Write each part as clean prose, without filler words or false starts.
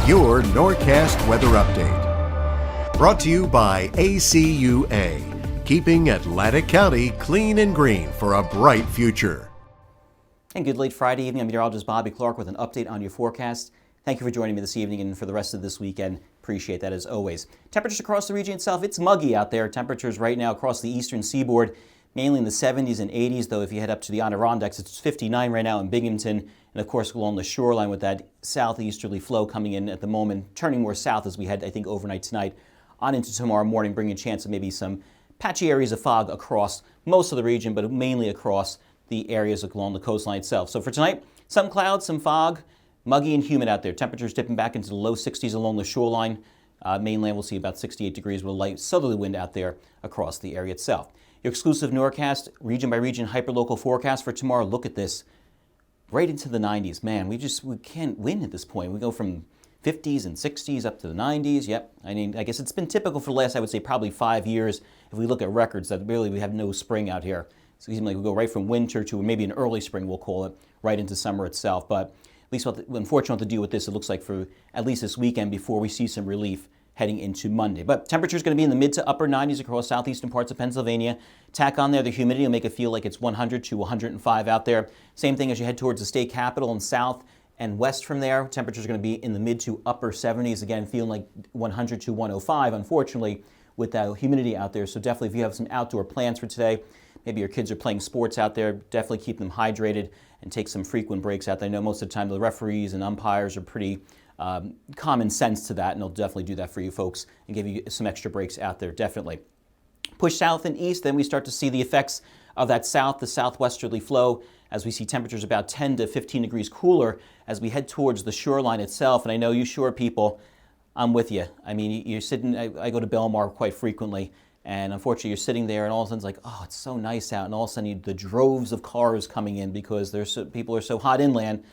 Your Norcast weather update. Brought to you by ACUA, keeping Atlantic County clean and green for a bright future. And good late Friday evening. I'm Meteorologist Bobby Klark with an update on your forecast. Thank you for joining me this evening and for the rest of this weekend. Appreciate that as always. Temperatures across the region itself, it's muggy out there. Temperatures right now across the eastern seaboard, mainly in the 70s and 80s, though if you head up to the Adirondacks, it's 59 right now in Binghamton. And of course, along the shoreline with that southeasterly flow coming in at the moment, turning more south as we head, I think, overnight tonight on into tomorrow morning, bringing a chance of maybe some patchy areas of fog across most of the region, but mainly across the areas along the coastline itself. So for tonight, some clouds, some fog, muggy and humid out there. Temperatures dipping back into the low 60s along the shoreline. Mainland will see about 68 degrees with a light southerly wind out there across the area itself. Your exclusive Norcast, region by region, hyperlocal forecast for tomorrow. Look at this. Right into the 90s. Man, we can't win at this point. We go from 50s and 60s up to the 90s. Yep. I mean, I guess it's been typical for the last, I would say, probably 5 years. If we look at records, that really we have no spring out here. So it seems like we go right from winter to maybe an early spring, we'll call it, right into summer itself. But at least unfortunately to deal with this, it looks like for at least this weekend before we see some relief heading into Monday. But temperature is going to be in the mid to upper 90s across southeastern parts of Pennsylvania. Tack on there the humidity will make it feel like it's 100 to 105 out there. Same thing as you head towards the state capital and south and west from there. Temperatures are going to be in the mid to upper 70s, again feeling like 100 to 105, unfortunately, with that humidity out there. So definitely if you have some outdoor plans for today, maybe your kids are playing sports out there, definitely keep them hydrated and take some frequent breaks out there. I know most of the time the referees and umpires are pretty common sense to that, and they'll definitely do that for you folks and give you some extra breaks out there, definitely. Push south and east, then we start to see the effects of that the southwesterly flow, as we see temperatures about 10 to 15 degrees cooler as we head towards the shoreline itself. And I know you shore people, I'm with you. I mean, you're sitting, I go to Belmar quite frequently, and unfortunately you're sitting there and all of a sudden it's like, oh, it's so nice out, and all of a sudden the droves of cars coming in because people are so hot inland.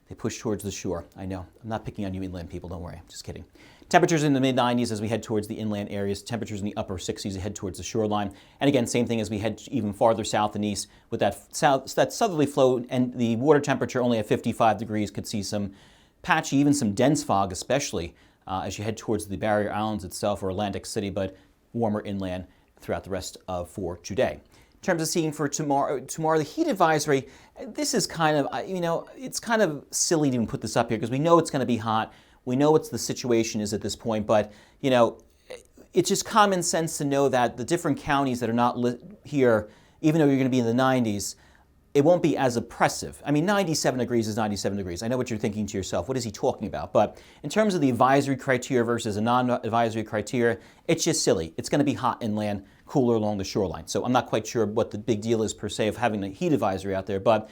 They push towards the shore. I know. I'm not picking on you inland people. Don't worry. I'm just kidding. Temperatures in the mid-90s as we head towards the inland areas. Temperatures in the upper 60s as we head towards the shoreline. And again, same thing as we head even farther south and east with that southerly flow, and the water temperature only at 55 degrees. Could see some patchy, even some dense fog, especially as you head towards the Barrier Islands itself or Atlantic City, but warmer inland throughout the rest of for today. In terms of seeing for tomorrow, the heat advisory, this is kind of, it's kind of silly to even put this up here because we know it's going to be hot. We know what the situation is at this point, but, it's just common sense to know that the different counties that are not here, even though you're going to be in the 90s, it won't be as oppressive. I mean, 97 degrees is 97 degrees. I know what you're thinking to yourself. What is he talking about? But in terms of the advisory criteria versus a non-advisory criteria, it's just silly. It's going to be hot inland, cooler along the shoreline. So I'm not quite sure what the big deal is per se of having a heat advisory out there, but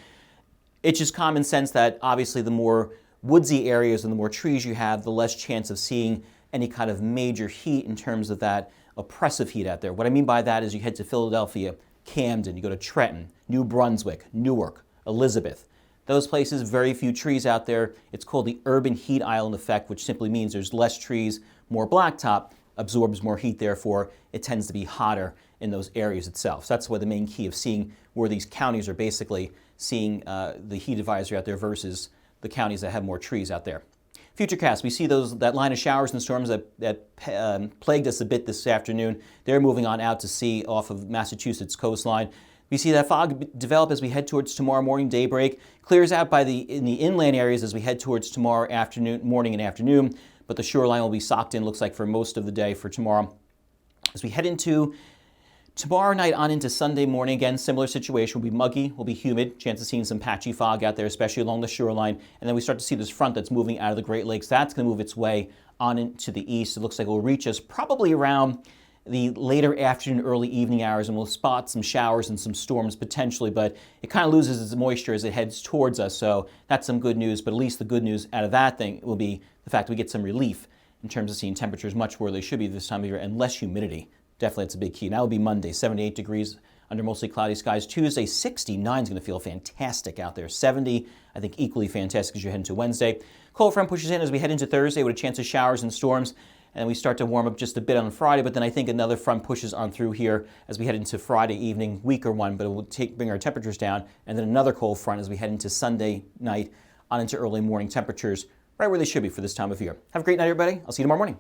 it's just common sense that obviously the more woodsy areas and the more trees you have, the less chance of seeing any kind of major heat in terms of that oppressive heat out there. What I mean by that is you head to Philadelphia, Camden, you go to Trenton, New Brunswick, Newark, Elizabeth. Those places, very few trees out there. It's called the urban heat island effect, which simply means there's less trees, more blacktop, absorbs more heat, therefore it tends to be hotter in those areas itself. So that's why the main key of seeing where these counties are basically seeing the heat advisory out there versus the counties that have more trees out there. Futurecast, we see that line of showers and storms that plagued us a bit this afternoon. They're moving on out to sea off of Massachusetts coastline. We see that fog develop as we head towards tomorrow morning, daybreak. Clears out in the inland areas as we head towards tomorrow morning and afternoon. But the shoreline will be socked in, looks like, for most of the day for tomorrow. As we head into tomorrow night on into Sunday morning, again, similar situation. Will be muggy, will be humid. Chance of seeing some patchy fog out there, especially along the shoreline. And then we start to see this front that's moving out of the Great Lakes. That's going to move its way on into the east. It looks like it will reach us probably around the later afternoon, early evening hours, and we'll spot some showers and some storms potentially, but it kind of loses its moisture as it heads towards us. So that's some good news, but at least the good news out of that thing will be the fact that we get some relief in terms of seeing temperatures much where they should be this time of year and less humidity. Definitely, it's a big key. Now will be Monday, 78 degrees under mostly cloudy skies. Tuesday, 69 is going to feel fantastic out there. 70, I think, equally fantastic as you head into Wednesday. Cold front pushes in as we head into Thursday with a chance of showers and storms. And we start to warm up just a bit on Friday, but then I think another front pushes on through here as we head into Friday evening, weaker one, but it will bring our temperatures down. And then another cold front as we head into Sunday night on into early morning temperatures right where they should be for this time of year. Have a great night, everybody. I'll see you tomorrow morning.